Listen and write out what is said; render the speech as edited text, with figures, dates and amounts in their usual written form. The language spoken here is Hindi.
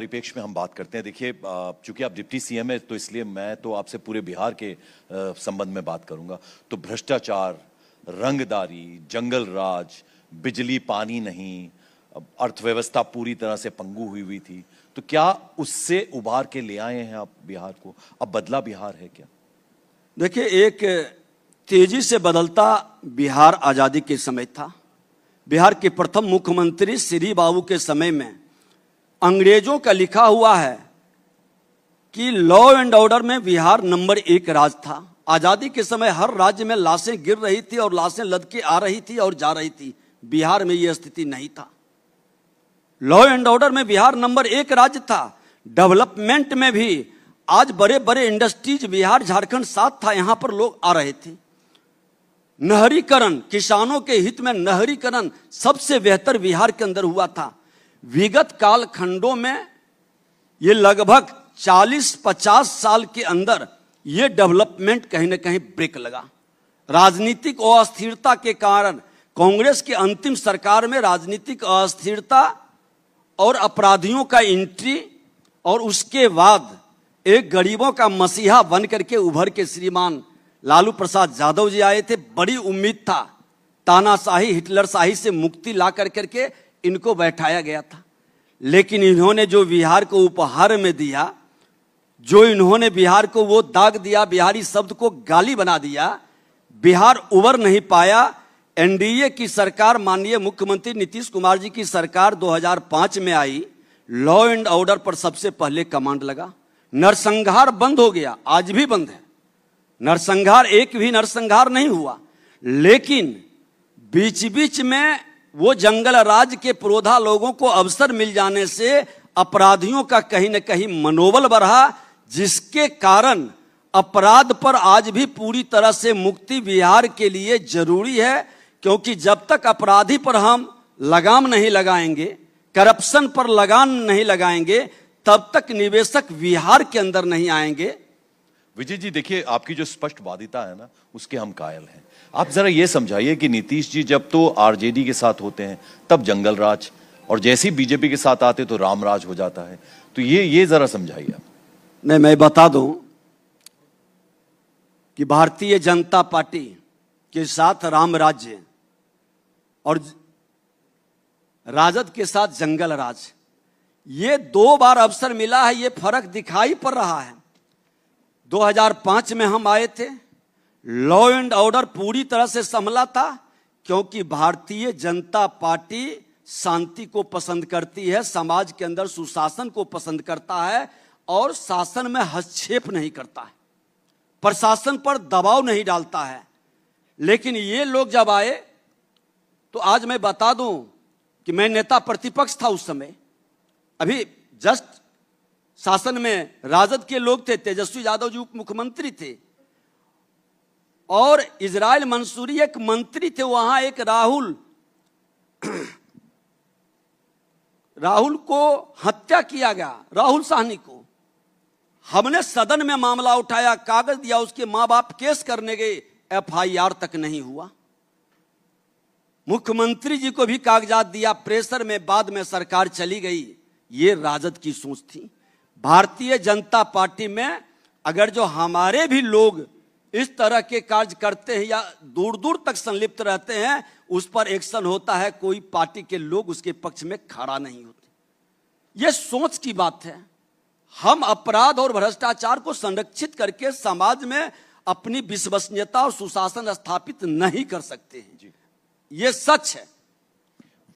परिप्रेक्ष्य में हम बात करते हैं। देखिए, चूंकि आप डिप्टी सीएम है तो इसलिए मैं तो आपसे पूरे बिहार के संबंध में बात करूंगा। तो भ्रष्टाचार, रंगदारी, जंगल राज, बिजली पानी नहीं, अर्थव्यवस्था पूरी तरह से पंगु हुई थी। तो क्या उससे उबार के ले आए हैं आप बिहार को? अब बदला बिहार है क्या? देखिए, एक तेजी से बदलता बिहार आजादी के समय था। बिहार के प्रथम मुख्यमंत्री श्री बाबू के समय में अंग्रेजों का लिखा हुआ है कि लॉ एंड ऑर्डर में बिहार नंबर 1 राज्य था। आजादी के समय हर राज्य में लाशें गिर रही थी और लाशें लद के आ रही थी और जा रही थी। बिहार में यह स्थिति नहीं था। लॉ एंड ऑर्डर में बिहार नंबर 1 राज्य था। डेवलपमेंट में भी आज बड़े बड़े इंडस्ट्रीज बिहार झारखंड साथ था, यहां पर लोग आ रहे थे। नहरीकरण, किसानों के हित में नहरीकरण सबसे बेहतर बिहार के अंदर हुआ था। विगत काल खंडों में ये लगभग 40-50 साल के अंदर ये डेवलपमेंट कहीं ना कहीं ब्रेक लगा। राजनीतिक अस्थिरता के कारण कांग्रेस की अंतिम सरकार में राजनीतिक अस्थिरता और अपराधियों का एंट्री, और उसके बाद एक गरीबों का मसीहा बन करके उभर के श्रीमान लालू प्रसाद यादव जी आए थे। बड़ी उम्मीद था, तानाशाही हिटलरशाही से मुक्ति ला करके इनको बैठाया गया था। लेकिन इन्होंने जो बिहार को उपहार में दिया, जो इन्होंने बिहार को वो दाग दिया, बिहारी शब्द को गाली बना दिया, बिहार उबर नहीं पाया। एनडीए की सरकार, माननीय मुख्यमंत्री नीतीश कुमार जी की सरकार 2005 में आई। लॉ एंड ऑर्डर पर सबसे पहले कमांड लगा। नरसंहार बंद हो गया, आज भी बंद है। नरसंहार, एक भी नरसंहार नहीं हुआ। लेकिन बीच बीच में वो जंगल राज के पुरोधा लोगों को अवसर मिल जाने से अपराधियों का कहीं न कहीं मनोबल बढ़ा, जिसके कारण अपराध पर आज भी पूरी तरह से मुक्ति बिहार के लिए जरूरी है। क्योंकि जब तक अपराधी पर हम लगाम नहीं लगाएंगे, करप्शन पर लगाम नहीं लगाएंगे, तब तक निवेशक बिहार के अंदर नहीं आएंगे। विजय जी, देखिए, आपकी जो स्पष्टवादिता है ना, उसके हम कायल हैं। आप जरा ये समझाइए कि नीतीश जी जब तो आरजेडी के साथ होते हैं तब जंगल राज, और जैसे ही बीजेपी के साथ आते तो रामराज हो जाता है। तो ये जरा समझाइए आप। नहीं, मैं बता दूं कि भारतीय जनता पार्टी के साथ राम राज्य और राजद के साथ जंगल राज, ये 2 बार अवसर मिला है। ये फर्क दिखाई पड़ रहा है। 2005 में हम आए थे, लॉ एंड ऑर्डर पूरी तरह से संभला था, क्योंकि भारतीय जनता पार्टी शांति को पसंद करती है, समाज के अंदर सुशासन को पसंद करता है और शासन में हस्तक्षेप नहीं करता है, प्रशासन पर दबाव नहीं डालता है। लेकिन ये लोग जब आए तो आज मैं बता दूं कि मैं नेता प्रतिपक्ष था उस समय। अभी जस्ट शासन में राजद के लोग थे, तेजस्वी यादव जी उप मुख्यमंत्री थे, और इजराइल मंसूरी एक मंत्री थे। वहां एक राहुल को हत्या किया गया, राहुल साहनी को। हमने सदन में मामला उठाया, कागज दिया, उसके मां बाप केस करने गए, एफआईआर तक नहीं हुआ। मुख्यमंत्री जी को भी कागजात दिया, प्रेशर में बाद में सरकार चली गई। ये राजद की सोच थी। भारतीय जनता पार्टी में अगर जो हमारे भी लोग इस तरह के कार्य करते हैं या दूर दूर तक संलिप्त रहते हैं, उस पर एक्शन होता है। कोई पार्टी के लोग उसके पक्ष में खड़ा नहीं होते। यह सोच की बात है। हम अपराध और भ्रष्टाचार को संरक्षित करके समाज में अपनी विश्वसनीयता और सुशासन स्थापित नहीं कर सकते हैं। ये सच है।